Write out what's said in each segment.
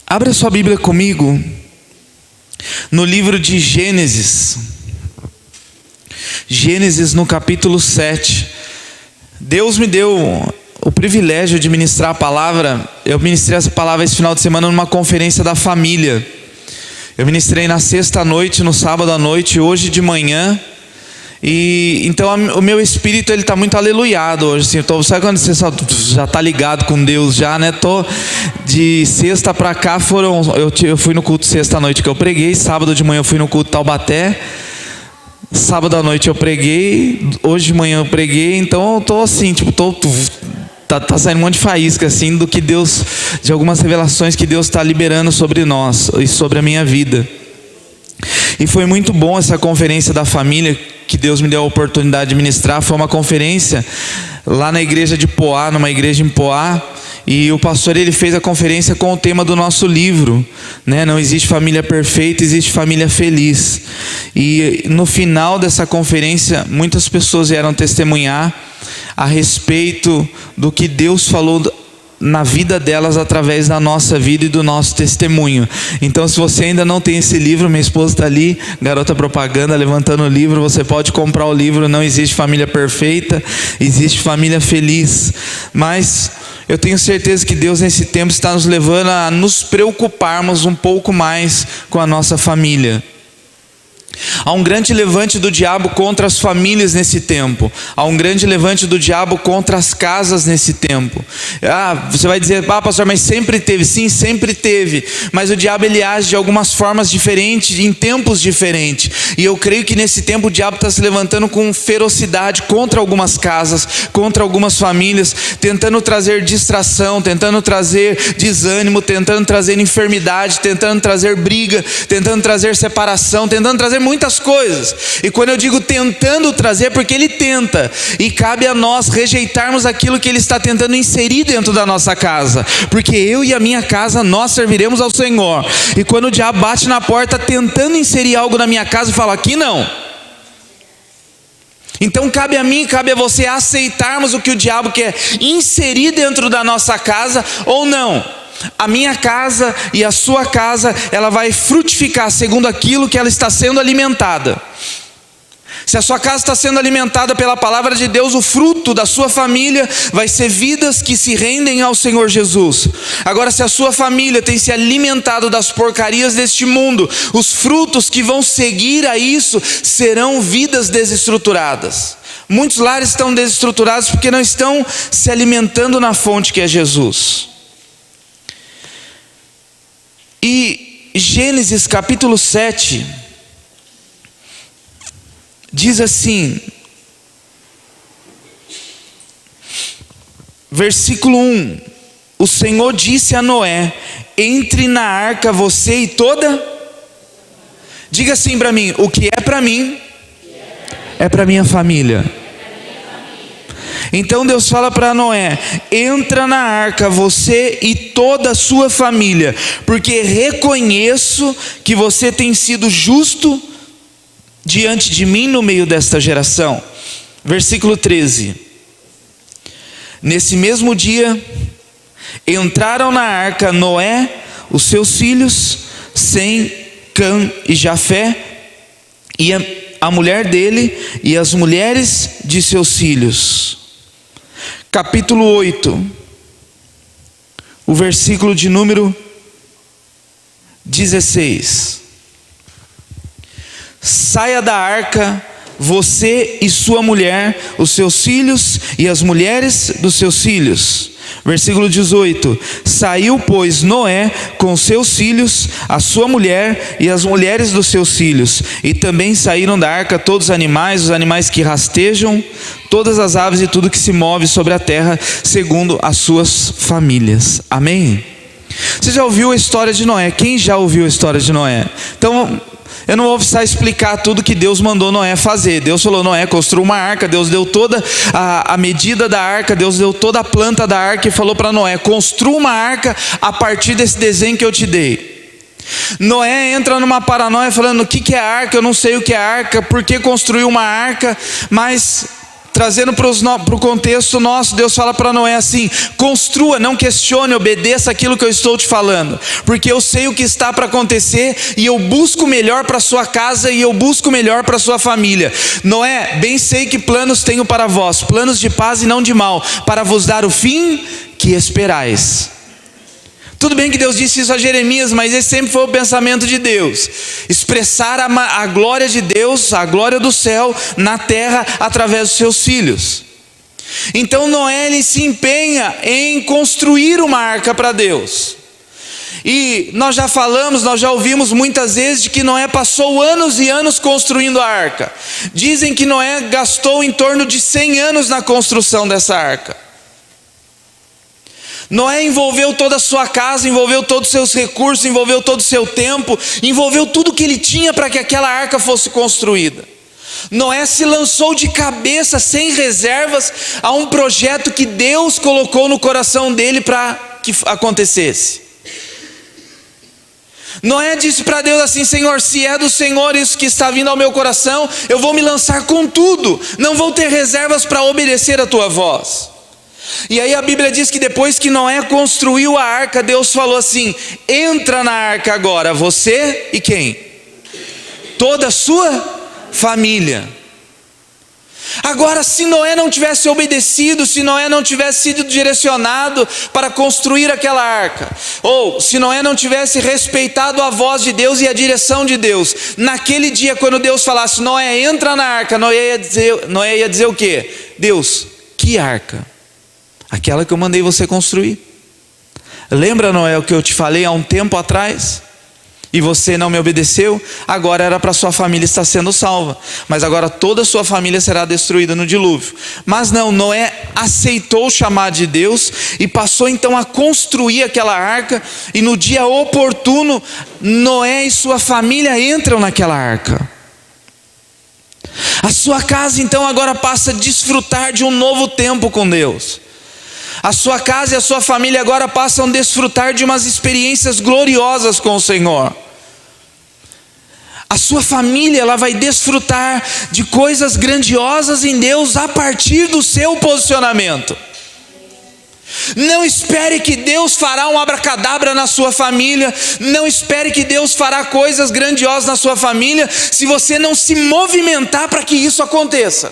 Abra sua Bíblia comigo no livro de Gênesis. Gênesis no capítulo 7. Deus me deu o privilégio de ministrar a palavra. Eu ministrei essa palavra esse final de semana numa conferência da família. Eu ministrei na sexta noite, no sábado à noite, hoje de manhã. E então o meu espírito ele está muito aleluiado hoje, assim. Sabe quando você já está ligado com Deus já, né? Tô de sexta para cá eu fui no culto sexta à noite que eu preguei, sábado de manhã eu fui no culto Taubaté, sábado à noite eu preguei, hoje de manhã eu preguei. Então eu tô assim, tipo, tá saindo um monte de faísca assim do que Deus, de algumas revelações que Deus está liberando sobre nós e sobre a minha vida. E foi muito bom essa conferência da família que Deus me deu a oportunidade de ministrar. Foi uma conferência lá na igreja de Poá, numa igreja em Poá. E o pastor ele fez a conferência com o tema do nosso livro, né? Não existe família perfeita, existe família feliz. E no final dessa conferência, muitas pessoas vieram testemunhar a respeito do que Deus falou na vida delas através da nossa vida e do nosso testemunho. Então, se você ainda não tem esse livro, minha esposa está ali, garota propaganda, levantando o livro. Você pode comprar o livro. Não existe família perfeita, existe família feliz. Mas eu tenho certeza que Deus nesse tempo está nos levando a nos preocuparmos um pouco mais com a nossa família. Há um grande levante do diabo contra as famílias nesse tempo. Há um grande levante do diabo contra as casas nesse tempo. Você vai dizer, pastor, mas sempre teve. Sim, sempre teve. Mas o diabo ele age de algumas formas diferentes, em tempos diferentes. E eu creio que nesse tempo o diabo está se levantando com ferocidade contra algumas casas, contra algumas famílias, tentando trazer distração, tentando trazer desânimo, tentando trazer enfermidade, tentando trazer briga, tentando trazer separação, tentando trazer muitas coisas. E quando eu digo tentando trazer, porque ele tenta, e cabe a nós rejeitarmos aquilo que ele está tentando inserir dentro da nossa casa, porque eu e a minha casa nós serviremos ao Senhor. E quando o diabo bate na porta tentando inserir algo na minha casa, eu falo, aqui não. Então cabe a mim, cabe a você aceitarmos o que o diabo quer inserir dentro da nossa casa ou não. A minha casa e a sua casa, ela vai frutificar segundo aquilo que ela está sendo alimentada. Se a sua casa está sendo alimentada pela palavra de Deus, o fruto da sua família vai ser vidas que se rendem ao Senhor Jesus. Agora, se a sua família tem se alimentado das porcarias deste mundo, os frutos que vão seguir a isso serão vidas desestruturadas. Muitos lares estão desestruturados porque não estão se alimentando na fonte que é Jesus. E Gênesis capítulo 7 diz assim, versículo 1: o Senhor disse a Noé: entre na arca você e toda. Diga assim para mim: o que é para mim é para minha família. Então Deus fala para Noé: entra na arca você e toda a sua família, porque reconheço que você tem sido justo diante de mim no meio desta geração. Versículo 13: nesse mesmo dia entraram na arca Noé, os seus filhos Sem, Cã e Jafé, e a mulher dele e as mulheres de seus filhos. Capítulo 8, o versículo de número 16: saia da arca você e sua mulher, os seus filhos e as mulheres dos seus filhos. Versículo 18: saiu, pois, Noé com seus filhos, a sua mulher e as mulheres dos seus filhos. E também saíram da arca todos os animais que rastejam, todas as aves e tudo que se move sobre a terra, segundo as suas famílias. Amém? Você já ouviu a história de Noé? Quem já ouviu a história de Noé? Então, eu não vou precisar explicar tudo que Deus mandou Noé fazer. Deus falou: Noé, construa uma arca. Deus deu toda a medida da arca, Deus deu toda a planta da arca e falou para Noé: construa uma arca a partir desse desenho que eu te dei. Noé entra numa paranoia falando: o que é arca? Eu não sei o que é arca, por que construir uma arca? Mas trazendo para o contexto nosso, Deus fala para Noé assim: construa, não questione, obedeça aquilo que eu estou te falando, porque eu sei o que está para acontecer e eu busco o melhor para a sua casa e eu busco o melhor para a sua família. Noé, bem sei que planos tenho para vós, planos de paz e não de mal, para vos dar o fim que esperais. Tudo bem que Deus disse isso a Jeremias, mas esse sempre foi o pensamento de Deus: expressar a glória de Deus, a glória do céu na terra através dos seus filhos. Então Noé, ele se empenha em construir uma arca para Deus. E nós já falamos, nós já ouvimos muitas vezes de que Noé passou anos e anos construindo a arca. Dizem que Noé gastou em torno de 100 anos na construção dessa arca. Noé envolveu toda a sua casa, envolveu todos os seus recursos, envolveu todo o seu tempo, envolveu tudo que ele tinha para que aquela arca fosse construída. Noé se lançou de cabeça, sem reservas, a um projeto que Deus colocou no coração dele para que acontecesse. Noé disse para Deus assim: Senhor, se é do Senhor isso que está vindo ao meu coração, eu vou me lançar com tudo, não vou ter reservas para obedecer a tua voz. E aí a Bíblia diz que depois que Noé construiu a arca, Deus falou assim: entra na arca agora, você e quem? Toda a sua família. Agora, se Noé não tivesse obedecido, se Noé não tivesse sido direcionado para construir aquela arca, ou se Noé não tivesse respeitado a voz de Deus e a direção de Deus, naquele dia quando Deus falasse: Noé, entra na arca, Noé ia dizer o quê? Deus, que arca? Aquela que eu mandei você construir. Lembra, Noé, o que eu te falei há um tempo atrás? E você não me obedeceu? Agora era para sua família estar sendo salva, mas agora toda a sua família será destruída no dilúvio. Mas não, Noé aceitou o chamado de Deus e passou então a construir aquela arca. E no dia oportuno, Noé e sua família entram naquela arca. A sua casa então agora passa a desfrutar de um novo tempo com Deus. A sua casa e a sua família agora passam a desfrutar de umas experiências gloriosas com o Senhor. A sua família, ela vai desfrutar de coisas grandiosas em Deus a partir do seu posicionamento. Não espere que Deus fará um abracadabra na sua família, não espere que Deus fará coisas grandiosas na sua família, se você não se movimentar para que isso aconteça.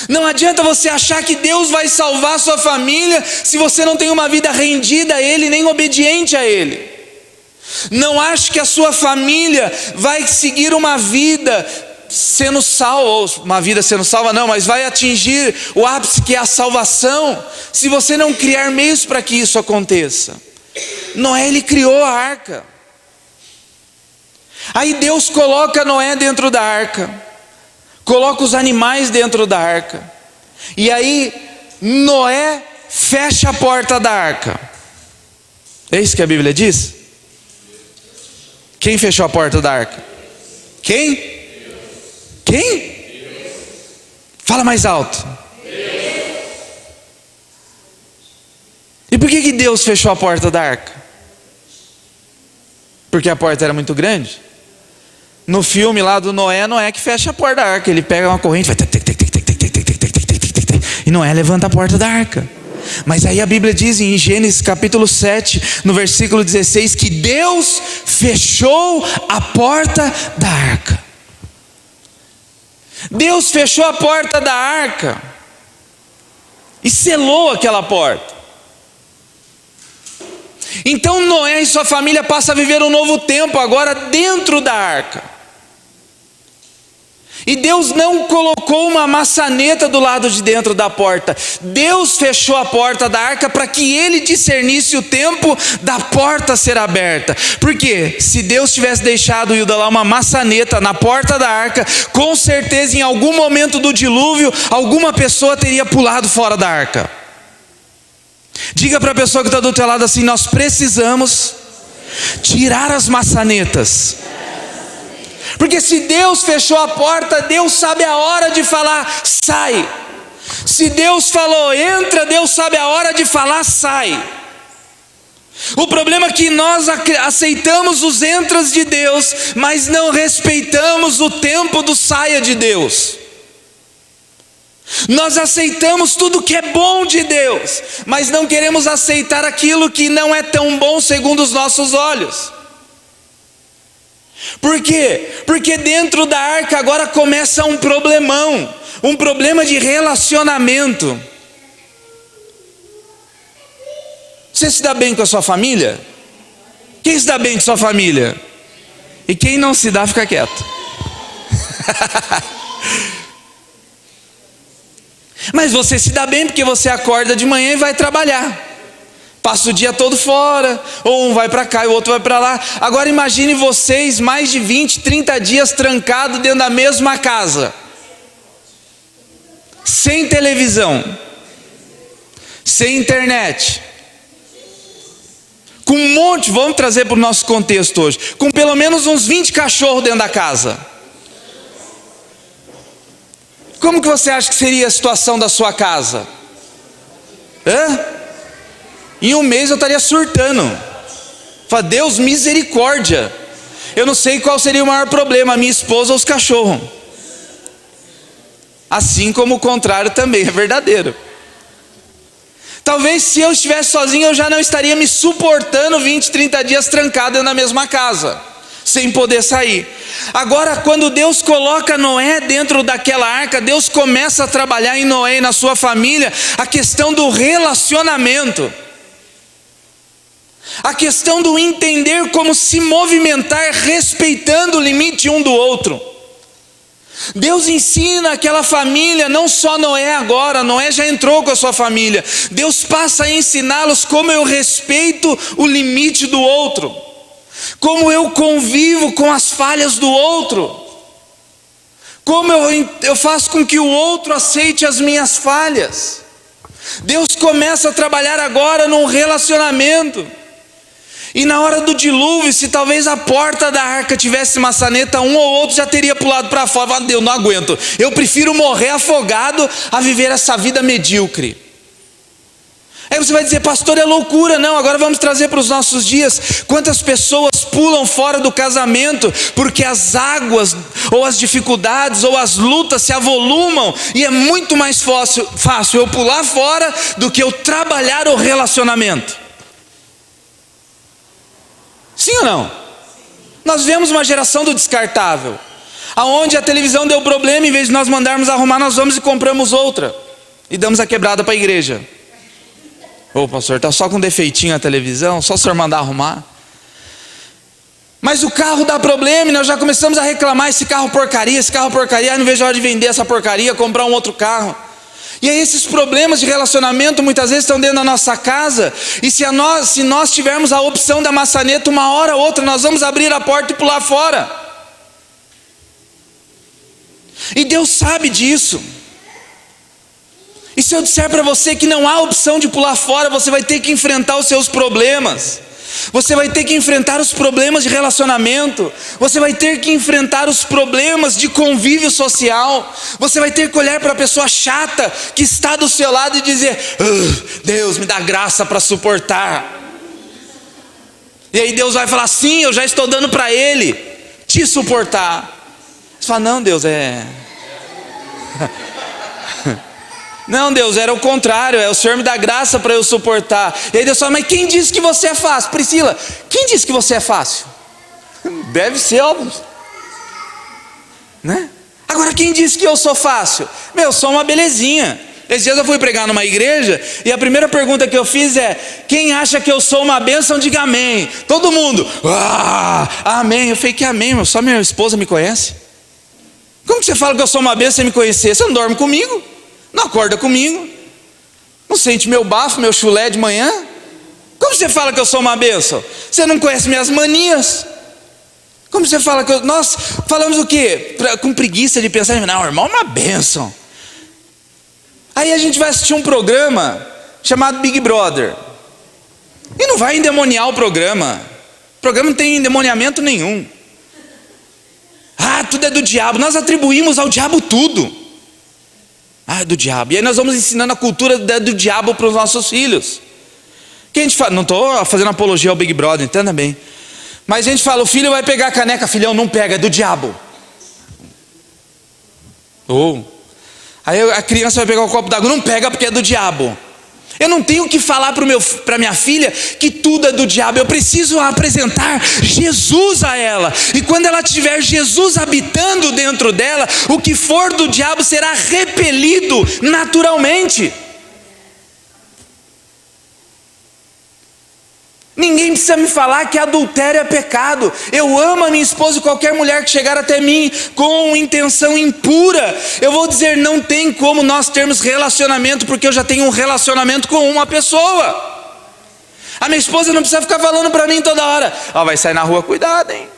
Não adianta você achar que Deus vai salvar a sua família se você não tem uma vida rendida a Ele, nem obediente a Ele. Não ache que a sua família vai seguir uma vida sendo salva, ou uma vida sendo salva não, mas vai atingir o ápice que é a salvação, se você não criar meios para que isso aconteça. Noé, ele criou a arca. Aí Deus coloca Noé dentro da arca, coloca os animais dentro da arca, e aí Noé fecha a porta da arca. É isso que a Bíblia diz? Quem fechou a porta da arca? Quem? Quem? Fala mais alto. E por que Deus fechou a porta da arca? Porque a porta era muito grande? No filme lá do Noé, Noé que fecha a porta da arca. Ele pega uma corrente, vai e Noé levanta a porta da arca. Mas aí a Bíblia diz em Gênesis capítulo 7, no versículo 16, que Deus fechou a porta da arca. Deus fechou a porta da arca e selou aquela porta. Então Noé e sua família passam a viver um novo tempo agora dentro da arca. E Deus não colocou uma maçaneta do lado de dentro da porta. Deus fechou a porta da arca para que Ele discernisse o tempo da porta ser aberta. Porque se Deus tivesse deixado lá uma maçaneta na porta da arca, com certeza em algum momento do dilúvio, alguma pessoa teria pulado fora da arca. Diga para a pessoa que está do teu lado assim: nós precisamos tirar as maçanetas. Porque se Deus fechou a porta, Deus sabe a hora de falar, sai. Se Deus falou, entra, Deus sabe a hora de falar, sai. O problema é que nós aceitamos os entras de Deus, mas não respeitamos o tempo do saia de Deus. Nós aceitamos tudo que é bom de Deus, mas não queremos aceitar aquilo que não é tão bom segundo os nossos olhos. Por quê? Porque dentro da arca agora começa um problemão, um problema de relacionamento. Você se dá bem com a sua família? Quem se dá bem com a sua família? E quem não se dá, fica quieto. Mas você se dá bem porque você acorda de manhã e vai trabalhar. Passa o dia todo fora, ou um vai para cá e o outro vai para lá. Agora imagine vocês mais de 20, 30 dias trancados dentro da mesma casa. Sem televisão. Sem internet. Com um monte, vamos trazer para o nosso contexto hoje, com pelo menos uns 20 cachorros dentro da casa. Como que você acha que seria a situação da sua casa? Em um mês eu estaria surtando. Fala, Deus, misericórdia. Eu não sei qual seria o maior problema, a minha esposa ou os cachorros. Assim como o contrário também é verdadeiro. Talvez se eu estivesse sozinho eu já não estaria me suportando 20, 30 dias trancado dentro da mesma casa, sem poder sair. Agora, quando Deus coloca Noé dentro daquela arca, Deus começa a trabalhar em Noé e na sua família a questão do relacionamento, a questão do entender como se movimentar respeitando o limite um do outro. Deus ensina aquela família, não só Noé agora, Noé já entrou com a sua família. Deus passa a ensiná-los como eu respeito o limite do outro, como eu convivo com as falhas do outro, como eu faço com que o outro aceite as minhas falhas. Deus começa a trabalhar agora num relacionamento. E na hora do dilúvio, se talvez a porta da arca tivesse maçaneta, um ou outro já teria pulado para fora. Fala, Deus, não aguento, eu prefiro morrer afogado a viver essa vida medíocre. Aí você vai dizer, pastor, é loucura. Não, agora vamos trazer para os nossos dias. Quantas pessoas pulam fora do casamento porque as águas, ou as dificuldades, ou as lutas se avolumam, e é muito mais fácil eu pular fora do que eu trabalhar o relacionamento. Sim ou não? Nós vemos uma geração do descartável, aonde a televisão deu problema, em vez de nós mandarmos arrumar, nós vamos e compramos outra e damos a quebrada para a igreja. Ô pastor, está só com defeitinho a televisão, só o senhor mandar arrumar. Mas o carro dá problema e nós já começamos a reclamar, esse carro porcaria, não vejo a hora de vender essa porcaria, comprar um outro carro. E aí esses problemas de relacionamento muitas vezes estão dentro da nossa casa. E se nós tivermos a opção da maçaneta, uma hora ou outra nós vamos abrir a porta e pular fora. E Deus sabe disso. E se eu disser para você que não há opção de pular fora, você vai ter que enfrentar os seus problemas. Você vai ter que enfrentar os problemas de relacionamento. Você vai ter que enfrentar os problemas de convívio social. Você vai ter que olhar para a pessoa chata que está do seu lado e dizer, Deus, me dá graça para suportar. E aí Deus vai falar, sim, eu já estou dando para ele te suportar. Você fala, não, Deus, não, Deus, era o contrário, o Senhor me dá graça para eu suportar. E aí Deus fala, mas quem disse que você é fácil? Priscila, quem disse que você é fácil? Deve ser, óbvio, né? Agora, quem disse que eu sou fácil? Eu sou uma belezinha. Esses dias eu fui pregar numa igreja e a primeira pergunta que eu fiz é, quem acha que eu sou uma bênção, diga amém. Todo mundo, amém. Eu falei, que amém, só minha esposa me conhece. Como que você fala que eu sou uma bênção sem me conhecer? Você não dorme comigo, não acorda comigo, não sente meu bafo, meu chulé de manhã. Como você fala que eu sou uma bênção? Você não conhece minhas manias. Como você fala que nós falamos o quê? Com preguiça de pensar, não, irmão, é uma bênção. Aí a gente vai assistir um programa chamado Big Brother e não vai endemoniar o programa não tem endemoniamento nenhum. Tudo é do diabo, nós atribuímos ao diabo tudo. É do diabo. E aí nós vamos ensinando a cultura do diabo para os nossos filhos. Que a gente fala, não estou fazendo apologia ao Big Brother, entenda bem. Mas a gente fala, o filho vai pegar a caneca, filhão, não pega, é do diabo. Aí a criança vai pegar o copo d'água, não pega porque é do diabo. Eu não tenho que falar para minha filha que tudo é do diabo. Eu preciso apresentar Jesus a ela. E quando ela tiver Jesus habitando dentro dela, o que for do diabo será repelido naturalmente. Ninguém precisa me falar que adultério é pecado. Eu amo a minha esposa e qualquer mulher que chegar até mim com intenção impura, eu vou dizer, não tem como nós termos relacionamento, porque eu já tenho um relacionamento com uma pessoa. A minha esposa não precisa ficar falando para mim toda hora: ó, vai sair na rua, cuidado, hein?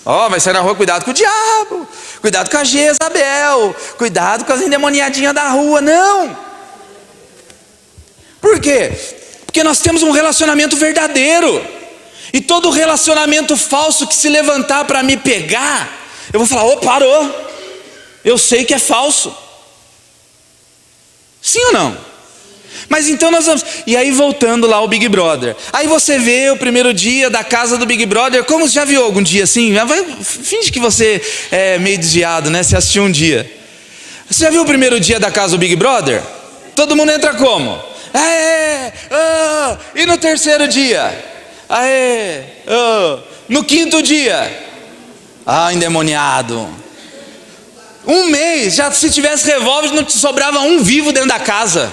Ó, vai sair na rua, cuidado com o diabo, cuidado com a Jezabel, cuidado com as endemoniadinhas da rua. Não. Por quê? Porque nós temos um relacionamento verdadeiro. E todo relacionamento falso que se levantar para me pegar, eu vou falar: ô, parou, eu sei que é falso. Sim ou não? Mas então nós vamos. E aí voltando lá ao Big Brother, aí você vê o primeiro dia da casa do Big Brother. Como você já viu algum dia assim? Finge que você é meio desviado, né? Você assistiu um dia. Você já viu o primeiro dia da casa do Big Brother? Todo mundo entra como? Aê, oh. E no terceiro dia? Aê, oh. No quinto dia? Endemoniado. Um mês, já se tivesse revólver não te sobrava um vivo dentro da casa.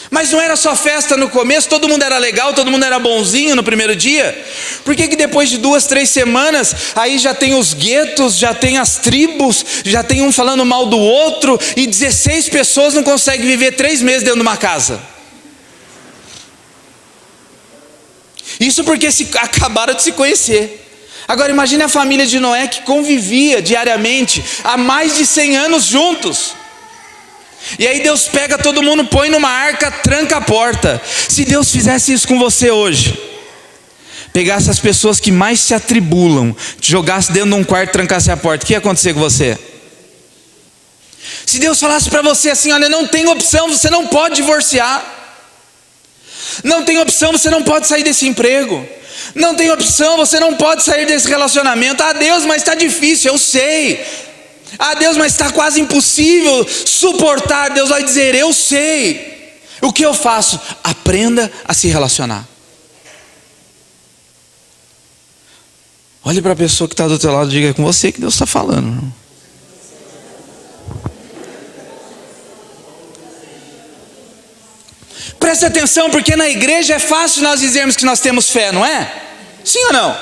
Mas não era só festa no começo, todo mundo era legal, todo mundo era bonzinho no primeiro dia. Por que depois de 2, 3 semanas, aí já tem os guetos, já tem as tribos, já tem um falando mal do outro, e 16 pessoas não conseguem viver 3 meses dentro de uma casa? Isso porque acabaram de se conhecer. Agora imagine a família de Noé, que convivia diariamente há mais de 100 anos juntos. E aí Deus pega todo mundo, põe numa arca, tranca a porta. Se Deus fizesse isso com você hoje, pegasse as pessoas que mais se atribulam, te jogasse dentro de um quarto, trancasse a porta, o que ia acontecer com você? Se Deus falasse para você assim: olha, não tem opção, você não pode divorciar. Não tem opção, você não pode sair desse emprego. Não tem opção, você não pode sair desse relacionamento. Deus, mas está difícil, eu sei. Deus, mas está quase impossível suportar. Deus vai dizer: eu sei. O que eu faço? Aprenda a se relacionar. Olhe para a pessoa que está do teu lado e diga: é com você que Deus está falando. Preste atenção, porque na igreja é fácil nós dizermos que nós temos fé, não é? Sim ou não?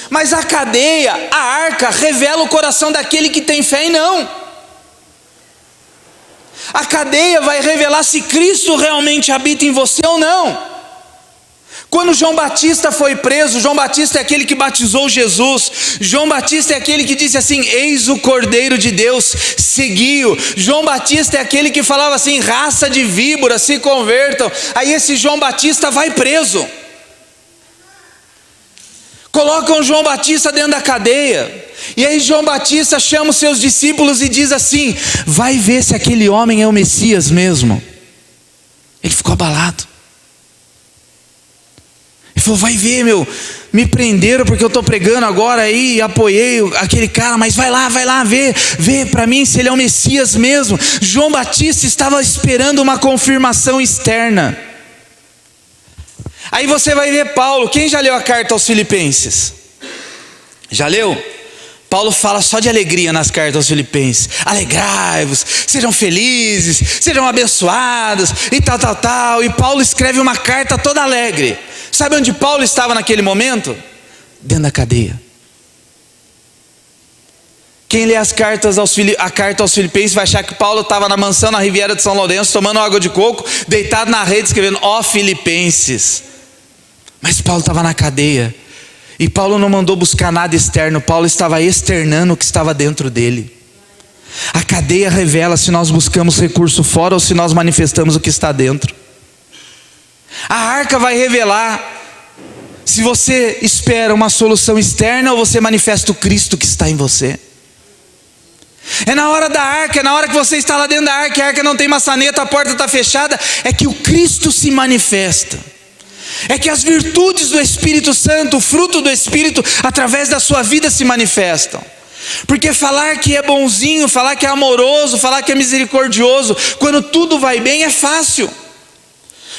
Mas a cadeia, a arca, revela o coração daquele que tem fé e não. A cadeia vai revelar se Cristo realmente habita em você ou não. Quando João Batista foi preso, João Batista é aquele que batizou Jesus. João Batista é aquele que disse assim: eis o Cordeiro de Deus, segui-o. João Batista é aquele que falava assim: raça de víboras, se convertam. Aí esse João Batista vai preso. Colocam João Batista dentro da cadeia. E aí João Batista chama os seus discípulos e diz assim: vai ver se aquele homem é o Messias mesmo. Ele ficou abalado. Ele falou: vai ver, me prenderam porque eu estou pregando agora aí, e apoiei aquele cara, mas vai lá, vê para mim se ele é o Messias mesmo. João Batista estava esperando uma confirmação externa. Aí você vai ver Paulo. Quem já leu a carta aos Filipenses? Já leu? Paulo fala só de alegria nas cartas aos Filipenses. Alegrai-vos, sejam felizes, sejam abençoados e tal. E Paulo escreve uma carta toda alegre. Sabe onde Paulo estava naquele momento? Dentro da cadeia. Quem lê a carta aos Filipenses vai achar que Paulo estava na mansão na Riviera de São Lourenço, tomando água de coco, deitado na rede, escrevendo: ó Filipenses. Mas Paulo estava na cadeia. E Paulo não mandou buscar nada externo. Paulo estava externando o que estava dentro dele. A cadeia revela se nós buscamos recurso fora ou se nós manifestamos o que está dentro. A arca vai revelar se você espera uma solução externa ou você manifesta o Cristo que está em você. É na hora da arca, é na hora que você está lá dentro da arca, e a arca não tem maçaneta, a porta está fechada, é que o Cristo se manifesta. É que as virtudes do Espírito Santo, o fruto do Espírito, através da sua vida se manifestam. Porque falar que é bonzinho, falar que é amoroso, falar que é misericordioso, quando tudo vai bem é fácil.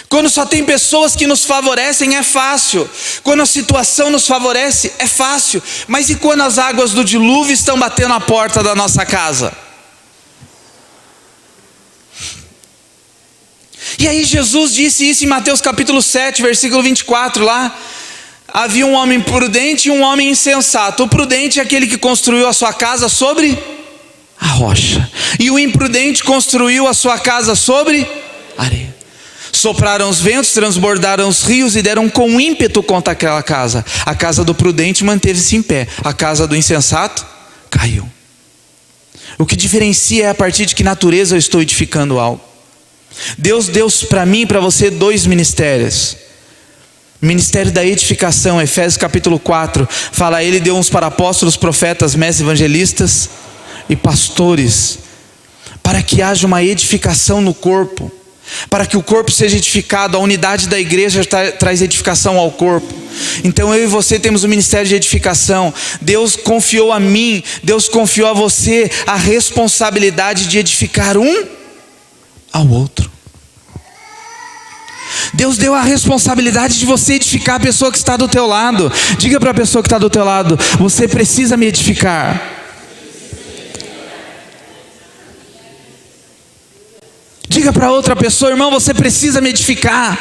Quando só tem pessoas que nos favorecem é fácil. Quando a situação nos favorece é fácil. Mas e quando as águas do dilúvio estão batendo a porta da nossa casa? E aí Jesus disse isso em Mateus capítulo 7, versículo 24 lá. Havia um homem prudente e um homem insensato. O prudente é aquele que construiu a sua casa sobre a rocha. E o imprudente construiu a sua casa sobre areia. Sopraram os ventos, transbordaram os rios e deram com ímpeto contra aquela casa. A casa do prudente manteve-se em pé. A casa do insensato caiu. O que diferencia é a partir de que natureza eu estou edificando algo. Deus deu para mim e para você 2 ministérios. Ministério da edificação, Efésios capítulo 4, fala: Ele deu uns para apóstolos, profetas, mestres, evangelistas e pastores, para que haja uma edificação no corpo, para que o corpo seja edificado. A unidade da igreja traz edificação ao corpo. Então eu e você temos o ministério de edificação. Deus confiou a mim, Deus confiou a você a responsabilidade de edificar um ao outro. Deus deu a responsabilidade de você edificar a pessoa que está do teu lado. Diga para a pessoa que está do teu lado: você precisa me edificar. Diga para outra pessoa: irmão, você precisa me edificar.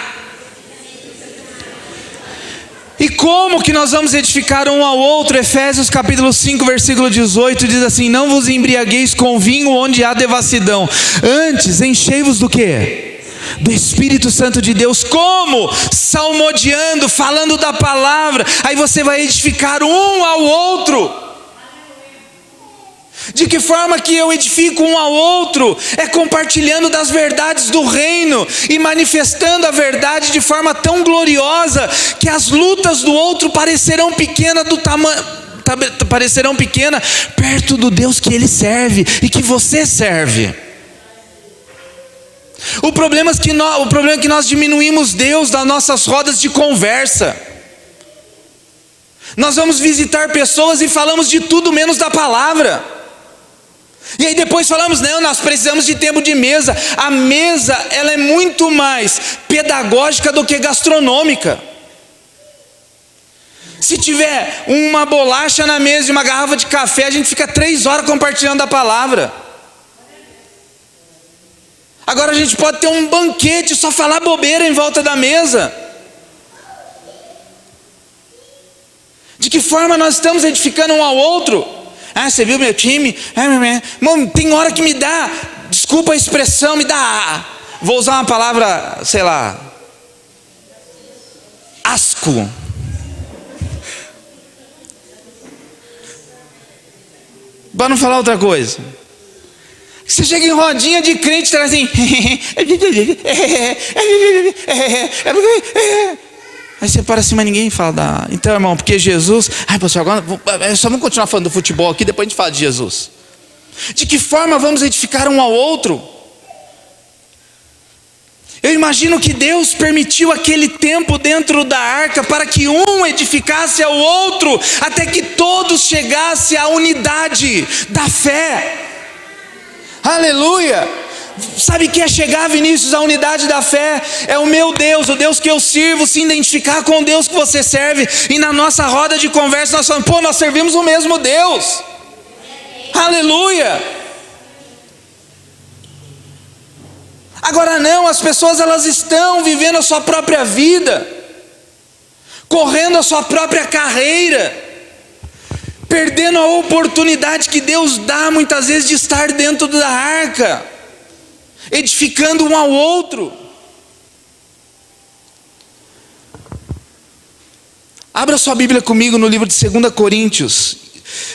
E como que nós vamos edificar um ao outro? Efésios capítulo 5, versículo 18 diz assim: não vos embriagueis com vinho onde há devassidão, antes enchei-vos do quê? Do Espírito Santo de Deus. Como? Salmodiando, falando da palavra. Aí você vai edificar um ao outro. De que forma que eu edifico um ao outro? É compartilhando das verdades do reino e manifestando a verdade de forma tão gloriosa que as lutas do outro parecerão pequenas perto do Deus que ele serve e que você serve. O problema é que nós diminuímos Deus das nossas rodas de conversa. Nós vamos visitar pessoas e falamos de tudo menos da palavra. E aí depois falamos: não, nós precisamos de tempo de mesa. A mesa, ela é muito mais pedagógica do que gastronômica. Se tiver uma bolacha na mesa e uma garrafa de café, a gente fica 3 horas compartilhando a palavra. Agora a gente pode ter um banquete, só falar bobeira em volta da mesa. De que forma nós estamos edificando um ao outro? Ah, você viu meu time? Tem hora que me dá, desculpa a expressão, me dá, vou usar uma palavra, sei lá, asco. Para não falar outra coisa. Você chega em rodinha de crente e traz assim. Aí você para assim, mas ninguém fala Então, irmão, porque Jesus... Ai, pastor, agora só vamos continuar falando do futebol aqui, depois a gente fala de Jesus. De que forma vamos edificar um ao outro? Eu imagino que Deus permitiu aquele tempo dentro da arca para que um edificasse ao outro, até que todos chegassem à unidade da fé. Aleluia! Sabe o que é chegar, Vinícius, à unidade da fé? É o meu Deus, o Deus que eu sirvo, se identificar com o Deus que você serve. E na nossa roda de conversa nós falamos: pô, nós servimos o mesmo Deus. Aleluia! Agora não, as pessoas elas estão vivendo a sua própria vida, correndo a sua própria carreira, perdendo a oportunidade que Deus dá muitas vezes de estar dentro da arca, edificando um ao outro. Abra sua Bíblia comigo no livro de 2 Coríntios.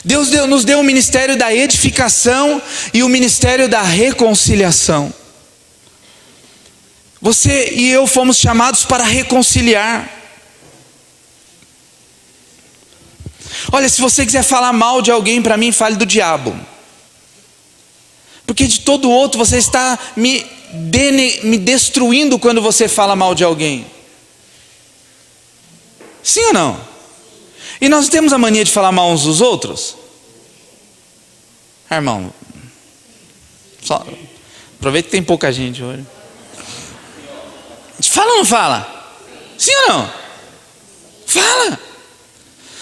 Deus nos deu o ministério da edificação e o ministério da reconciliação. Você e eu fomos chamados para reconciliar. Olha, se você quiser falar mal de alguém para mim, fale do diabo. Porque de todo outro você está me destruindo quando você fala mal de alguém. Sim ou não? E nós temos a mania de falar mal uns dos outros? Irmão, aproveita que tem pouca gente hoje. Fala ou não fala? Sim ou não? Fala.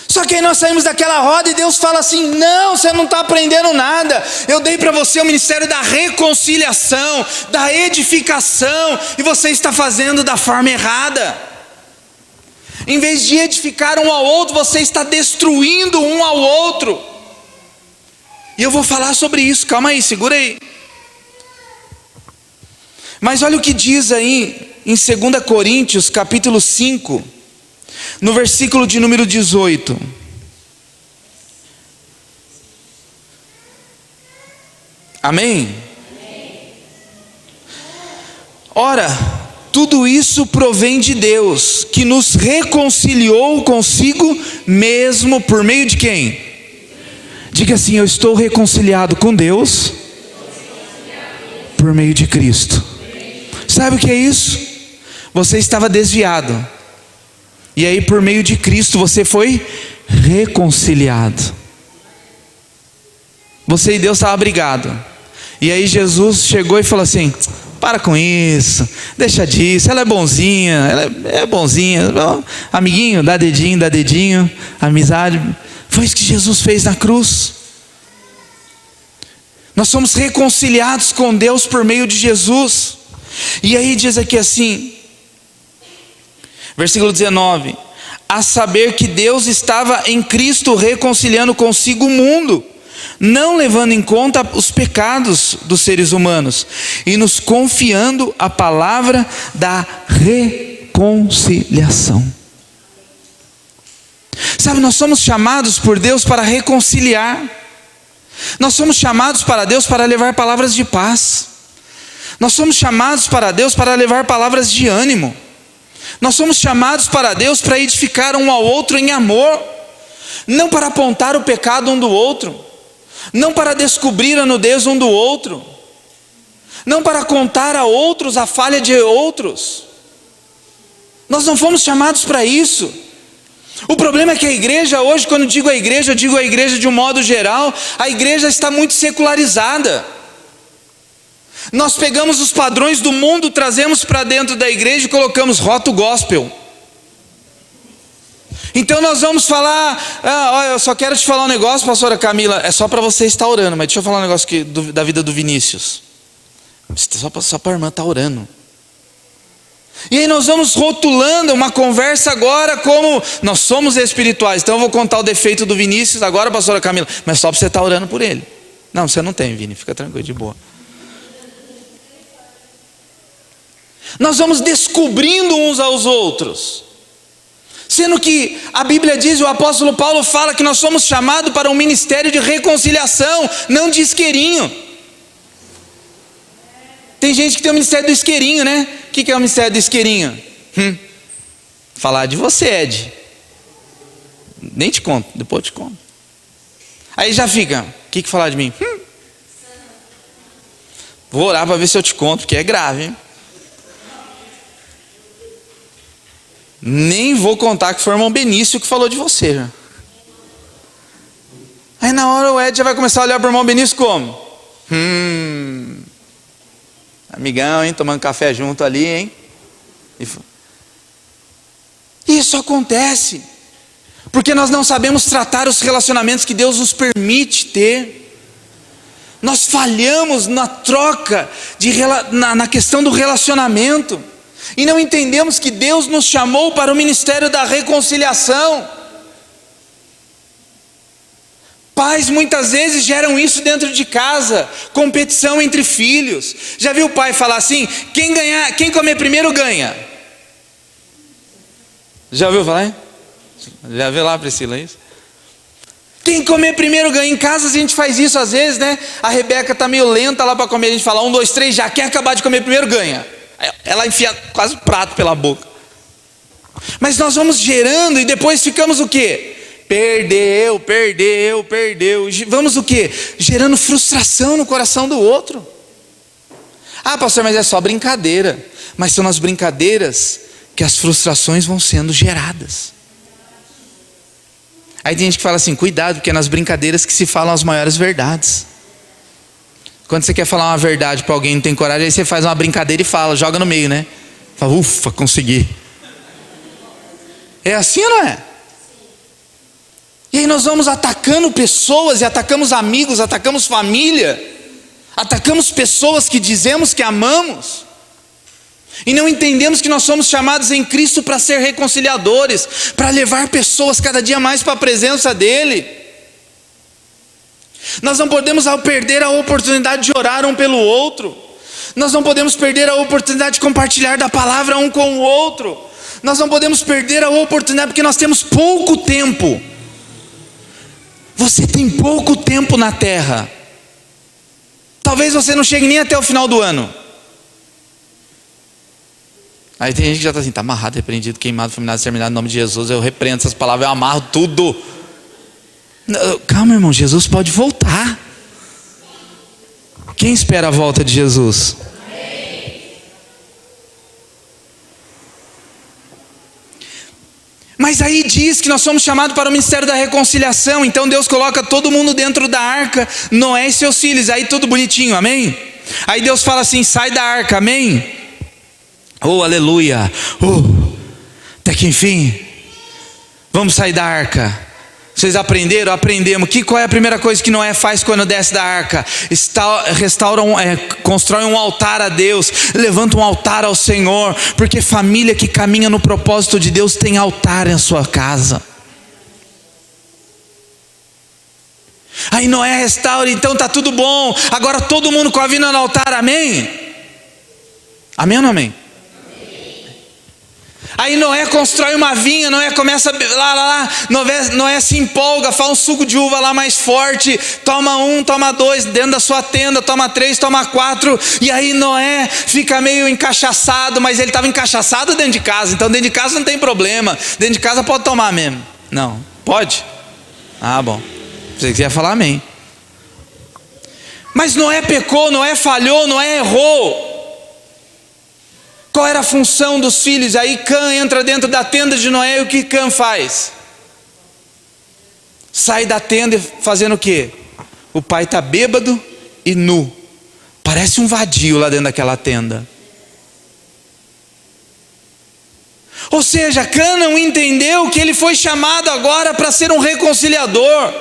Só que aí nós saímos daquela roda e Deus fala assim: não, você não está aprendendo nada. Eu dei para você o ministério da reconciliação, da edificação, e você está fazendo da forma errada. Em vez de edificar um ao outro, você está destruindo um ao outro. E eu vou falar sobre isso, calma aí, segura aí. Mas olha o que diz aí em 2 Coríntios capítulo 5, no versículo de número 18. Amém? Ora, tudo isso provém de Deus, que nos reconciliou consigo mesmo por meio de quem? Diga assim: eu estou reconciliado com Deus por meio de Cristo. Sabe o que é isso? Você estava desviado, e aí por meio de Cristo você foi reconciliado. Você e Deus estavam brigados, e aí Jesus chegou e falou assim: para com isso, deixa disso, ela é bonzinha, ela é bonzinha, amiguinho, dá dedinho, amizade. Foi isso que Jesus fez na cruz. Nós somos reconciliados com Deus por meio de Jesus. E aí diz aqui assim, versículo 19: a saber que Deus estava em Cristo reconciliando consigo o mundo, não levando em conta os pecados dos seres humanos, e nos confiando a palavra da reconciliação. Sabe, nós somos chamados por Deus para reconciliar. Nós somos chamados para Deus para levar palavras de paz. Nós somos chamados para Deus para levar palavras de ânimo. Nós somos chamados para Deus para edificar um ao outro em amor, não para apontar o pecado um do outro, não para descobrir a nudez um do outro, não para contar a outros a falha de outros. Nós não fomos chamados para isso. O problema é que a igreja hoje, quando digo a igreja, eu digo a igreja de um modo geral, a igreja está muito secularizada. Nós pegamos os padrões do mundo, trazemos para dentro da igreja e colocamos rótulo gospel. Então nós vamos falar, olha, eu só quero te falar um negócio, pastora Camila, é só para você estar orando, mas deixa eu falar um negócio da vida do Vinícius. Só para a irmã estar orando. E aí nós vamos rotulando uma conversa agora como nós somos espirituais. Então eu vou contar o defeito do Vinícius agora, pastora Camila, mas só para você estar orando por ele. Não, você não tem, Vini, fica tranquilo, de boa. Nós vamos descobrindo uns aos outros, sendo que a Bíblia diz, o apóstolo Paulo fala que nós somos chamados para um ministério de reconciliação, não de isqueirinho. Tem gente que tem o ministério do isqueirinho, né? O que é o ministério do isqueirinho? Falar de você, Ed. Nem te conto, depois eu te conto. Aí já fica, o que falar de mim? Vou orar para ver se eu te conto, porque é grave, hein? Nem vou contar que foi o irmão Benício que falou de você já. Aí na hora o Ed já vai começar a olhar para o irmão Benício como? Amigão, hein? Tomando café junto ali, hein? Isso acontece porque nós não sabemos tratar os relacionamentos que Deus nos permite ter. Nós falhamos na troca, na questão do relacionamento. E não entendemos que Deus nos chamou para o ministério da reconciliação. Pais muitas vezes geram isso dentro de casa, competição entre filhos. Já viu o pai falar assim: quem comer primeiro ganha? Já ouviu falar? Hein? Já viu lá, Priscila, isso? Quem comer primeiro ganha. Em casa a gente faz isso às vezes, né? A Rebeca está meio lenta lá para comer, a gente fala 1, 2, 3, já quer acabar de comer primeiro, ganha. Ela enfia quase o prato pela boca. Mas nós vamos gerando e depois ficamos o quê? Perdeu. Vamos o quê? Gerando frustração no coração do outro. Ah, pastor, mas é só brincadeira. Mas são nas brincadeiras que as frustrações vão sendo geradas. Aí tem gente que fala assim: cuidado, porque é nas brincadeiras que se falam as maiores verdades. Quando você quer falar uma verdade para alguém e não tem coragem, aí você faz uma brincadeira e fala, joga no meio, né? Fala, ufa, consegui. É assim ou não é? E aí nós vamos atacando pessoas, e atacamos amigos, atacamos família, atacamos pessoas que dizemos que amamos, e não entendemos que nós somos chamados em Cristo para ser reconciliadores, para levar pessoas cada dia mais para a presença dEle. Nós não podemos perder a oportunidade de orar um pelo outro, nós não podemos perder a oportunidade de compartilhar da palavra um com o outro, nós não podemos perder a oportunidade porque nós temos pouco tempo. Você tem pouco tempo na terra. Talvez você não chegue nem até o final do ano. Aí tem gente que já está assim, está amarrado, repreendido, queimado, fulminado, exterminado em nome de Jesus. Eu repreendo essas palavras, eu amarro tudo. Calma, irmão, Jesus pode voltar. Quem espera a volta de Jesus? Mas aí diz que nós somos chamados para o ministério da reconciliação. Então Deus coloca todo mundo dentro da arca, Noé e seus filhos, aí tudo bonitinho, amém? Aí Deus fala assim, sai da arca, amém? Oh, aleluia, até que enfim, vamos sair da arca. Vocês aprenderam? Aprendemos. Qual é a primeira coisa que Noé faz quando desce da arca? Constrói um altar a Deus, levanta um altar ao Senhor, porque família que caminha no propósito de Deus tem altar em sua casa. Aí Noé restaura, então está tudo bom, agora todo mundo com a vida no altar, amém? Amém ou não amém? Aí Noé constrói uma vinha, Noé começa lá, Noé se empolga, faz um suco de uva lá mais forte, toma 1, toma 2, dentro da sua tenda, toma 3, toma 4, e aí Noé fica meio encachaçado, mas ele estava encachaçado dentro de casa, então dentro de casa não tem problema, dentro de casa pode tomar mesmo. Não, pode? Ah, bom, você quiser falar amém. Mas Noé pecou, Noé falhou, Noé errou. Qual era a função dos filhos? Aí Cã entra dentro da tenda de Noé, e o que Cã faz? Sai da tenda fazendo o quê? O pai está bêbado e nu, parece um vadio lá dentro daquela tenda. Ou seja, Cã não entendeu que ele foi chamado agora para ser um reconciliador.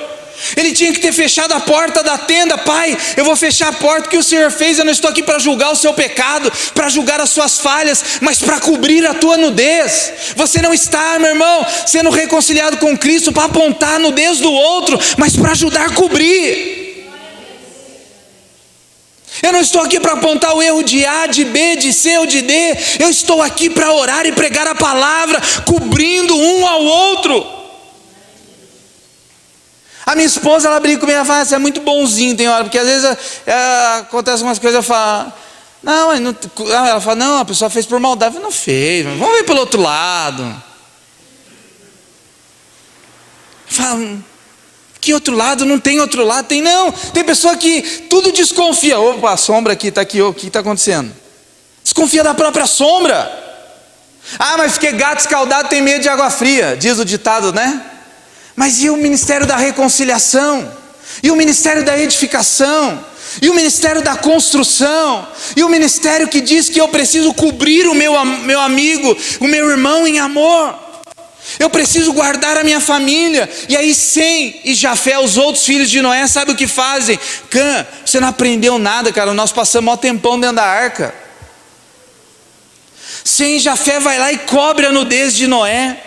Ele tinha que ter fechado a porta da tenda. Pai, eu vou fechar a porta que o Senhor fez. Eu não estou aqui para julgar o seu pecado, para julgar as suas falhas, mas para cobrir a tua nudez. Você não está, meu irmão, sendo reconciliado com Cristo para apontar a nudez do outro, mas para ajudar a cobrir. Eu não estou aqui para apontar o erro de A, de B, de C ou de D. Eu estou aqui para orar e pregar a palavra, cobrindo um ao outro. A minha esposa, ela brinca comigo, ela fala, você é muito bonzinho, tem hora, porque às vezes acontece umas coisas, eu falo, não, ela fala, não, a pessoa fez por maldade. Eu não fez, vamos ver pelo outro lado. Eu falo, que outro lado? Não tem outro lado, tem não. Tem pessoa que tudo desconfia. Opa, a sombra aqui, está aqui, o que está acontecendo? Desconfia da própria sombra. Ah, mas porque gato escaldado tem medo de água fria, diz o ditado, né? Mas e o ministério da reconciliação? E o ministério da edificação? E o ministério da construção? E o ministério que diz que eu preciso cobrir o meu amigo, o meu irmão em amor? Eu preciso guardar a minha família. E aí Sem e Jafé, os outros filhos de Noé, sabe o que fazem? Cã, você não aprendeu nada, cara, nós passamos um tempão dentro da arca. Sem e Jafé vai lá e cobre a nudez de Noé.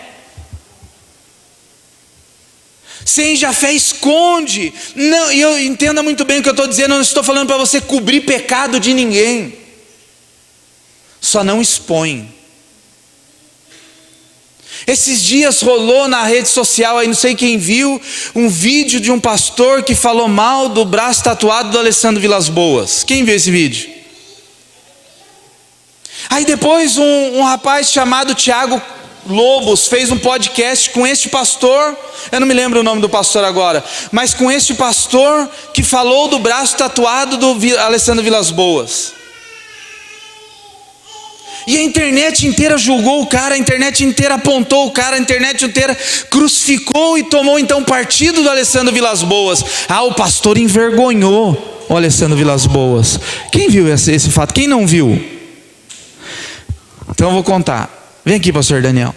Sem Jafé esconde. Não, e eu entenda muito bem o que eu estou dizendo. Eu não estou falando para você cobrir pecado de ninguém, só não expõe. Esses dias rolou na rede social, aí não sei quem viu, um vídeo de um pastor que falou mal do braço tatuado do Alessandro Vilas Boas. Quem viu esse vídeo? Aí depois um rapaz chamado Tiago Lobos fez um podcast com este pastor, eu não me lembro o nome do pastor agora, mas com este pastor que falou do braço tatuado do Alessandro Vilas Boas. E a internet inteira julgou o cara, a internet inteira apontou o cara, a internet inteira crucificou e tomou então partido do Alessandro Vilas Boas. Ah, o pastor envergonhou. o Alessandro Vilas Boas. Quem viu esse fato? Quem não viu? Então eu vou contar. Vem aqui, pastor Daniel.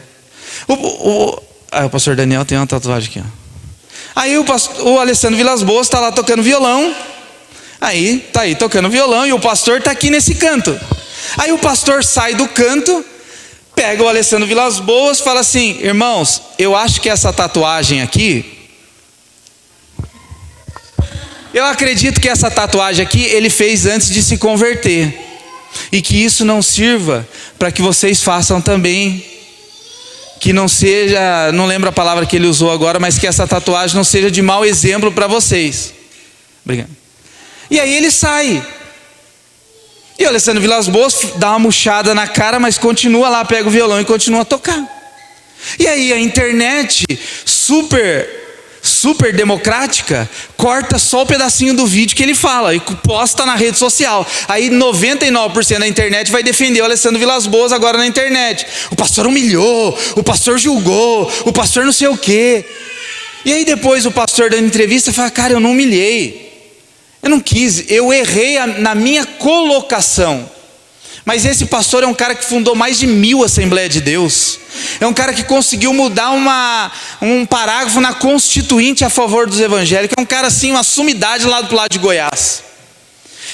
O pastor Daniel tem uma tatuagem aqui, ó. Aí o Alessandro Vilas Boas está lá tocando violão. Aí, tá aí tocando violão e o pastor está aqui nesse canto. Aí o pastor sai do canto, pega o Alessandro Vilas Boas e fala assim: irmãos, eu acho que essa tatuagem aqui, eu acredito que essa tatuagem aqui ele fez antes de se converter. E que isso não sirva para que vocês façam também. Que não seja, não lembro a palavra que ele usou agora, mas que essa tatuagem não seja de mau exemplo para vocês. Obrigado. E aí ele sai. E o Alessandro Vilas Boas dá uma murchada na cara, mas continua lá, pega o violão e continua a tocar. E aí a internet, super democrática, corta só o pedacinho do vídeo que ele fala e posta na rede social. Aí 99% da internet vai defender o Alessandro Vilas Boas agora na internet. O pastor humilhou, o pastor julgou, o pastor não sei o quê. E aí depois o pastor dando entrevista fala: cara, eu não humilhei, eu não quis, eu errei na minha colocação. Mas esse pastor é um cara que fundou mais de 1000 Assembleias de Deus. É um cara que conseguiu mudar um parágrafo na Constituinte a favor dos evangélicos. É um cara assim, uma sumidade lá do lado de Goiás.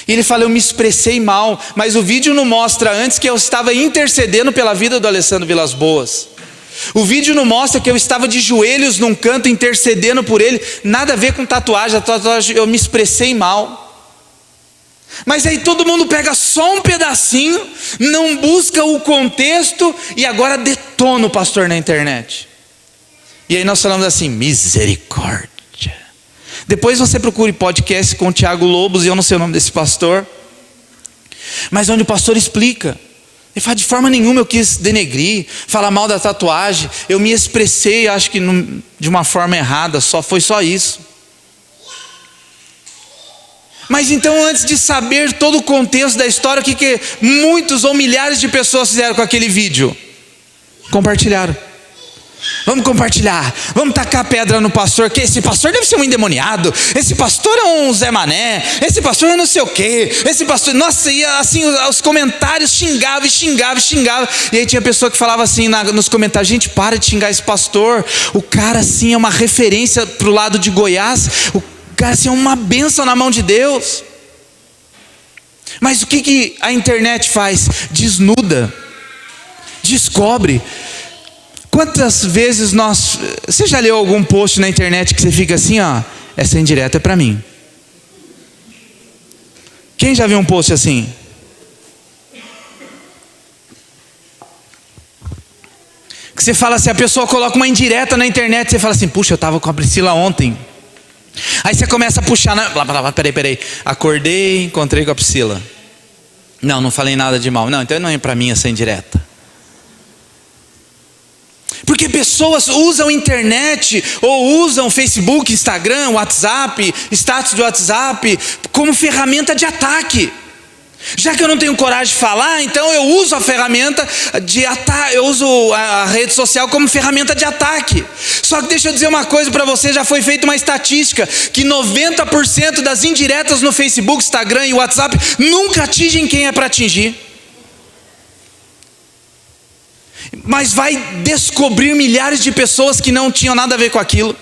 E ele fala: eu me expressei mal, mas o vídeo não mostra antes que eu estava intercedendo pela vida do Alessandro Vilas Boas. O vídeo não mostra que eu estava de joelhos num canto intercedendo por ele. Nada a ver com tatuagem. A tatuagem, eu me expressei mal. Mas aí todo mundo pega só um pedacinho, não busca o contexto e agora detona o pastor na internet. E aí nós falamos assim: misericórdia. Depois você procure podcast com o Tiago Lobos, e eu não sei o nome desse pastor, mas onde o pastor explica. Ele fala: de forma nenhuma eu quis denegrir, falar mal da tatuagem, eu me expressei, acho que de uma forma errada, foi só isso. Mas então, antes de saber todo o contexto da história, o que muitos ou milhares de pessoas fizeram com aquele vídeo? Compartilharam. Vamos compartilhar, vamos tacar pedra no pastor, que esse pastor deve ser um endemoniado, esse pastor é um Zé Mané, esse pastor é não sei o quê, esse pastor, nossa, e assim os comentários xingavam, e aí tinha pessoa que falava assim nos comentários: gente, para de xingar esse pastor, o cara assim é uma referência para o lado de Goiás, o cara assim é uma bênção na mão de Deus. Mas o que a internet faz? Desnuda, descobre. Quantas vezes você já leu algum post na internet que você fica assim, ó, essa indireta é para mim? Quem já viu um post assim? Que você fala assim, a pessoa coloca uma indireta na internet, você fala assim: puxa, eu estava com a Priscila ontem. Aí você começa a puxar, peraí, acordei, encontrei com a Priscila. Não falei nada de mal. Não, então não é para mim essa indireta. Porque pessoas usam internet, ou usam Facebook, Instagram, WhatsApp, status do WhatsApp, como ferramenta de ataque. Já que eu não tenho coragem de falar, então eu uso a ferramenta de ataque, eu uso a rede social como ferramenta de ataque. Só que deixa eu dizer uma coisa para você: já foi feita uma estatística que 90% das indiretas no Facebook, Instagram e WhatsApp nunca atingem quem é para atingir. Mas vai descobrir milhares de pessoas que não tinham nada a ver com aquilo.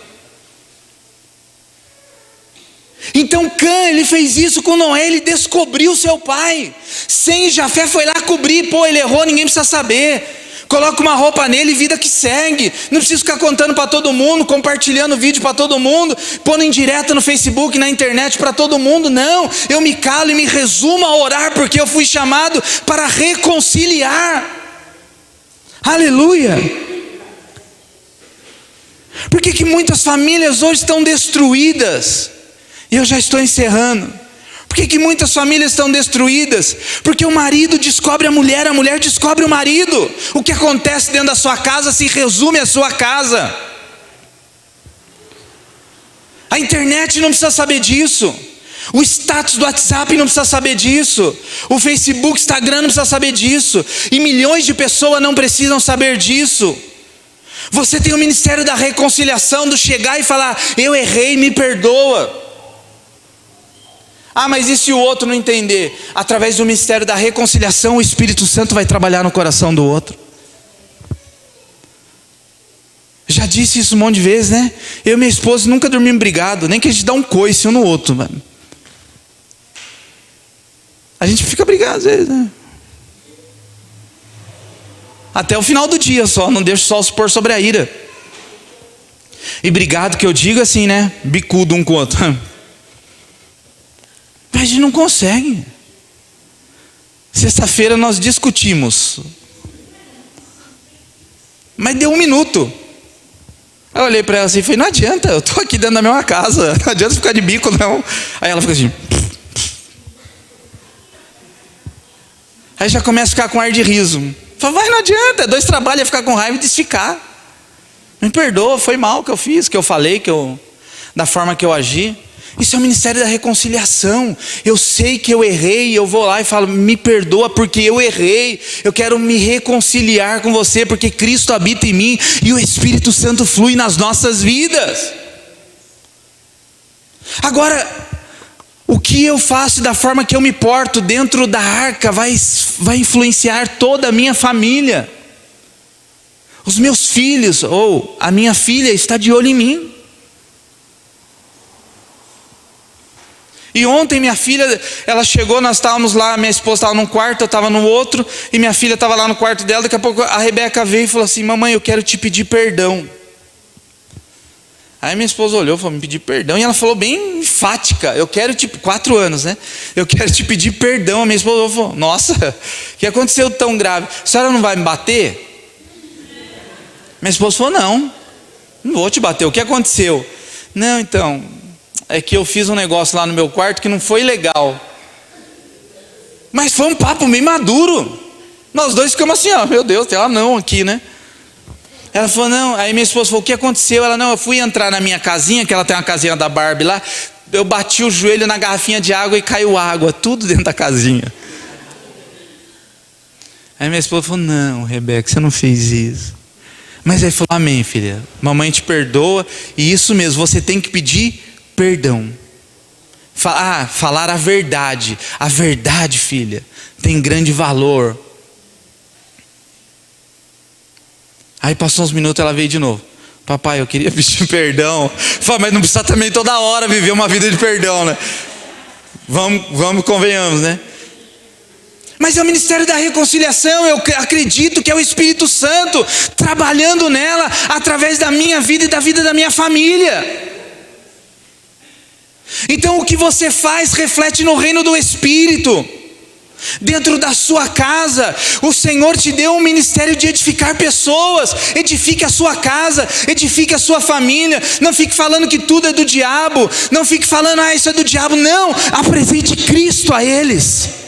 Então Cã, ele fez isso com Noé, ele descobriu seu pai. Sem Jafé foi lá cobrir, ele errou, ninguém precisa saber. Coloca uma roupa nele e vida que segue. Não precisa ficar contando para todo mundo, compartilhando vídeo para todo mundo, pondo em direto no Facebook, na internet para todo mundo. Não, eu me calo e me resumo a orar, porque eu fui chamado para reconciliar. Aleluia. Por que muitas famílias hoje estão destruídas? E eu já estou encerrando. Por que muitas famílias estão destruídas? Porque o marido descobre a mulher descobre o marido. O que acontece dentro da sua casa se resume à sua casa. A internet não precisa saber disso. O status do WhatsApp não precisa saber disso. O Facebook, Instagram não precisa saber disso. E milhões de pessoas não precisam saber disso. Você tem o ministério da reconciliação, do chegar e falar: eu errei, me perdoa. Ah, mas e se o outro não entender? Através do mistério da reconciliação, o Espírito Santo vai trabalhar no coração do outro. Já disse isso um monte de vezes, né? Eu e minha esposa nunca dormimos brigado, nem que a gente dá um coice um no outro, mano. A gente fica brigado às vezes, né? Até o final do dia só, não deixa o sol se pôr sobre a ira. E brigado que eu digo assim, né? Bicudo um com o outro. Mas a gente não consegue. Sexta-feira nós discutimos. Mas deu 1 minuto. Eu olhei para ela assim e falei, não adianta, eu estou aqui dentro da mesma casa. Não adianta ficar de bico, não. Aí ela fica assim. Aí já começa a ficar com ar de riso. Fala, vai, não adianta, 2 trabalhos, é ficar com raiva e desficar. Me perdoa, foi mal o que eu fiz, que eu falei, da forma que eu agi. Isso é o ministério da reconciliação. Eu sei que eu errei, eu vou lá e falo, me perdoa porque eu errei. Eu quero me reconciliar com você porque Cristo habita em mim e o Espírito Santo flui nas nossas vidas. Agora, o que eu faço da forma que eu me porto dentro da arca vai influenciar toda a minha família. Os meus filhos, ou a minha filha está de olho em mim. E ontem minha filha, ela chegou, nós estávamos lá, minha esposa estava num quarto, eu estava no outro, e minha filha estava lá no quarto dela, daqui a pouco a Rebeca veio e falou assim, mamãe, eu quero te pedir perdão. Aí minha esposa olhou e falou, me pedir perdão, e ela falou bem enfática, eu quero 4 anos, né? Eu quero te pedir perdão. A minha esposa falou, nossa, o que aconteceu tão grave? A senhora não vai me bater? Minha esposa falou, não vou te bater, o que aconteceu? Não, então, é que eu fiz um negócio lá no meu quarto que não foi legal. Mas foi um papo meio maduro. Nós dois ficamos assim, ó, meu Deus, tem um anão aqui, né? Ela falou, não, aí minha esposa falou, o que aconteceu? Ela, não, eu fui entrar na minha casinha, que ela tem uma casinha da Barbie lá, eu bati o joelho na garrafinha de água e caiu água, tudo dentro da casinha. Aí minha esposa falou, não, Rebeca, você não fez isso. Mas aí falou, amém, filha, mamãe te perdoa, e isso mesmo, você tem que pedir perdão. Falar a verdade, filha, tem grande valor. Aí passou uns minutos, ela veio de novo, papai, eu queria pedir perdão. Falei, mas não precisa também toda hora viver uma vida de perdão, né? Vamos, convenhamos, né? Mas é o ministério da reconciliação, eu acredito que é o Espírito Santo trabalhando nela, através da minha vida e da vida da minha família. Então o que você faz reflete no reino do Espírito. Dentro da sua casa, o Senhor te deu um ministério de edificar pessoas. Edifique a sua casa, edifique a sua família. Não fique falando que tudo é do diabo. Não fique falando, isso é do diabo. Não, apresente Cristo a eles.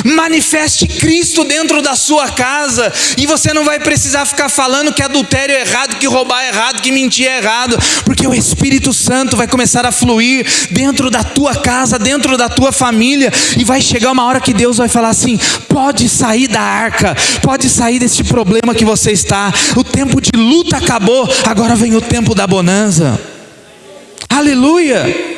Manifeste Cristo dentro da sua casa, e você não vai precisar ficar falando que adultério é errado, que roubar é errado, que mentir é errado, porque o Espírito Santo vai começar a fluir dentro da tua casa, dentro da tua família, e vai chegar uma hora que Deus vai falar assim, pode sair da arca, pode sair desse problema que você está, o tempo de luta acabou, agora vem o tempo da bonança. Aleluia.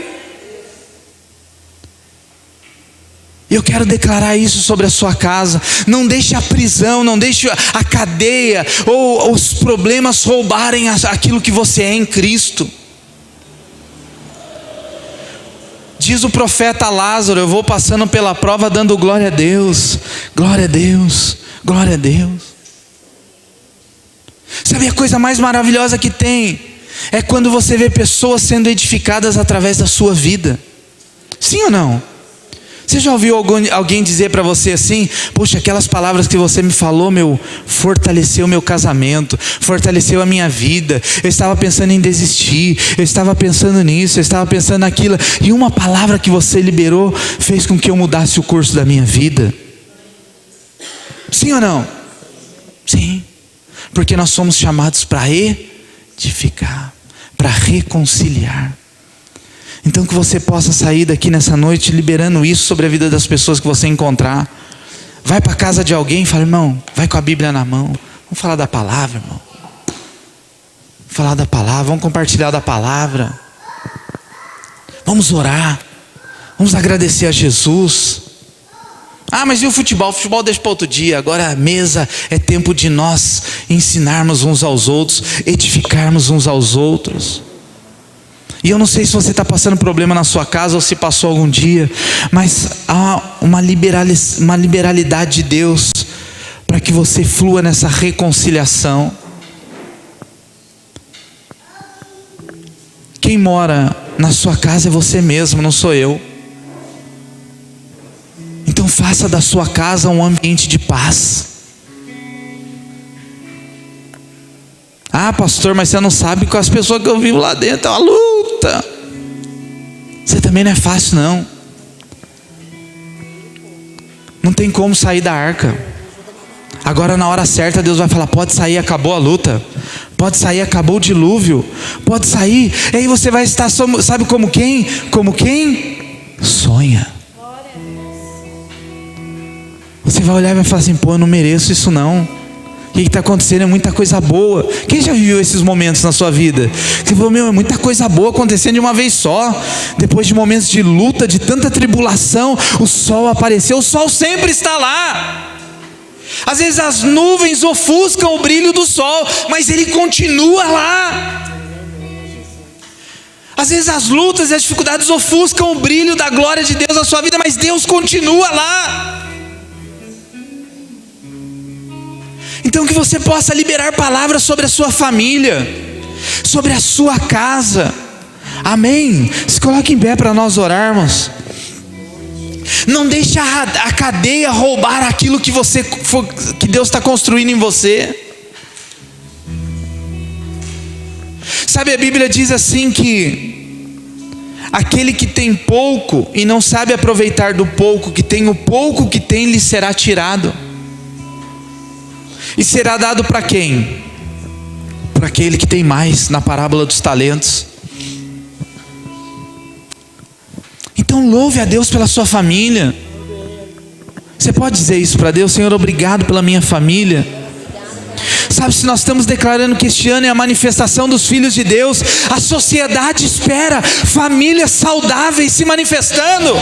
Eu quero declarar isso sobre a sua casa. Não deixe a prisão, não deixe a cadeia ou os problemas roubarem aquilo que você é em Cristo. Diz o profeta Lázaro, eu vou passando pela prova dando glória a Deus, glória a Deus, glória a Deus. Sabe a coisa mais maravilhosa que tem? É quando você vê pessoas sendo edificadas através da sua vida. Sim ou não? Você já ouviu alguém dizer para você assim, poxa, aquelas palavras que você me falou, fortaleceu o meu casamento, fortaleceu a minha vida, eu estava pensando em desistir, eu estava pensando nisso, eu estava pensando naquilo, e uma palavra que você liberou fez com que eu mudasse o curso da minha vida. Sim ou não? Sim, porque nós somos chamados para edificar, para reconciliar. Então que você possa sair daqui nessa noite liberando isso sobre a vida das pessoas que você encontrar. Vai para a casa de alguém e fala, irmão, vai com a Bíblia na mão, vamos falar da palavra, irmão. Falar da palavra, vamos compartilhar da palavra. Vamos orar. Vamos agradecer a Jesus. Ah, mas e o futebol? O futebol deixa para outro dia. Agora a mesa é tempo de nós ensinarmos uns aos outros, edificarmos uns aos outros. E eu não sei se você está passando problema na sua casa ou se passou algum dia, mas há uma liberalidade de Deus para que você flua nessa reconciliação. Quem mora na sua casa é você mesmo, não sou eu. Então faça da sua casa um ambiente de paz. Ah, pastor, mas você não sabe com as pessoas que eu vivo lá dentro, é uma luta. Você também não é fácil não. Não tem como sair da arca. Agora na hora certa Deus vai falar, pode sair, acabou a luta. Pode sair, acabou o dilúvio. Pode sair. E aí você vai estar, sabe como quem? Como quem? Sonha. Você vai olhar e vai falar assim, pô, eu não mereço isso não. O que está acontecendo? É muita coisa boa. Quem já viveu esses momentos na sua vida? Você falou, meu, é muita coisa boa acontecendo de uma vez só. Depois de momentos de luta, de tanta tribulação, o sol apareceu. O sol sempre está lá. Às vezes as nuvens ofuscam o brilho do sol, mas ele continua lá. Às vezes as lutas e as dificuldades ofuscam o brilho da glória de Deus na sua vida, mas Deus continua lá. Então que você possa liberar palavras sobre a sua família, sobre a sua casa. Amém? Se coloque em pé para nós orarmos. Não deixe a cadeia roubar aquilo que que Deus está construindo em você. Sabe, a Bíblia diz assim que aquele que tem pouco e não sabe aproveitar do pouco que tem, o pouco que tem lhe será tirado. E será dado para quem? Para aquele que tem mais, na parábola dos talentos. Então louve a Deus pela sua família. Você pode dizer isso para Deus? Senhor, obrigado pela minha família. Sabe, se nós estamos declarando que este ano é a manifestação dos filhos de Deus, a sociedade espera famílias saudáveis se manifestando.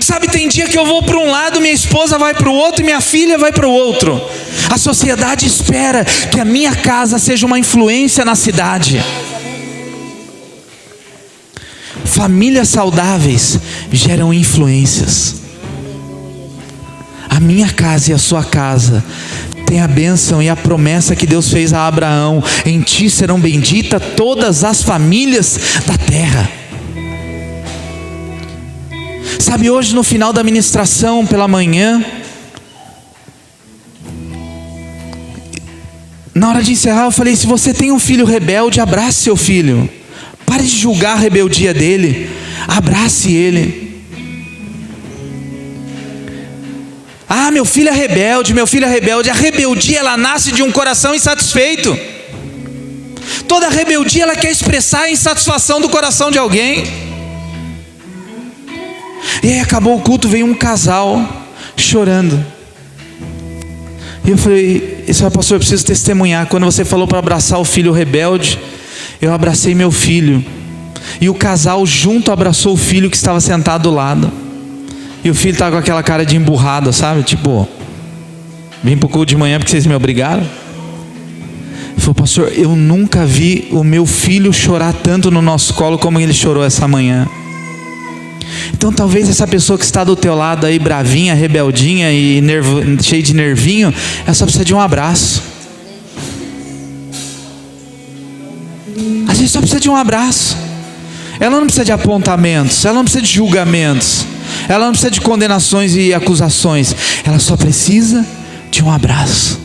Sabe, tem dia que eu vou para um lado, minha esposa vai para o outro e minha filha vai para o outro. A sociedade espera que a minha casa seja uma influência na cidade. Famílias saudáveis geram influências. A minha casa e a sua casa tem a bênção e a promessa que Deus fez a Abraão: em ti serão benditas todas as famílias da terra. Sabe, hoje no final da ministração pela manhã, na hora de encerrar eu falei, se você tem um filho rebelde, abrace seu filho. Pare de julgar a rebeldia dele, abrace ele. Ah, meu filho é rebelde, meu filho é rebelde. A rebeldia, ela nasce de um coração insatisfeito. Toda rebeldia, ela quer expressar a insatisfação do coração de alguém. E aí acabou o culto, veio um casal chorando. E eu falei, pastor, eu preciso testemunhar. Quando você falou para abraçar o filho rebelde, eu abracei meu filho. E o casal junto abraçou o filho que estava sentado do lado. E o filho estava com aquela cara de emburrado, sabe? Tipo, vim para o culto de manhã porque vocês me obrigaram. Ele falou, pastor, eu nunca vi o meu filho chorar tanto no nosso colo como ele chorou essa manhã. Então talvez essa pessoa que está do teu lado aí, bravinha, rebeldinha e cheia de nervinho, ela só precisa de um abraço. A gente só precisa de um abraço. Ela não precisa de apontamentos, ela não precisa de julgamentos, ela não precisa de condenações e acusações. Ela só precisa de um abraço.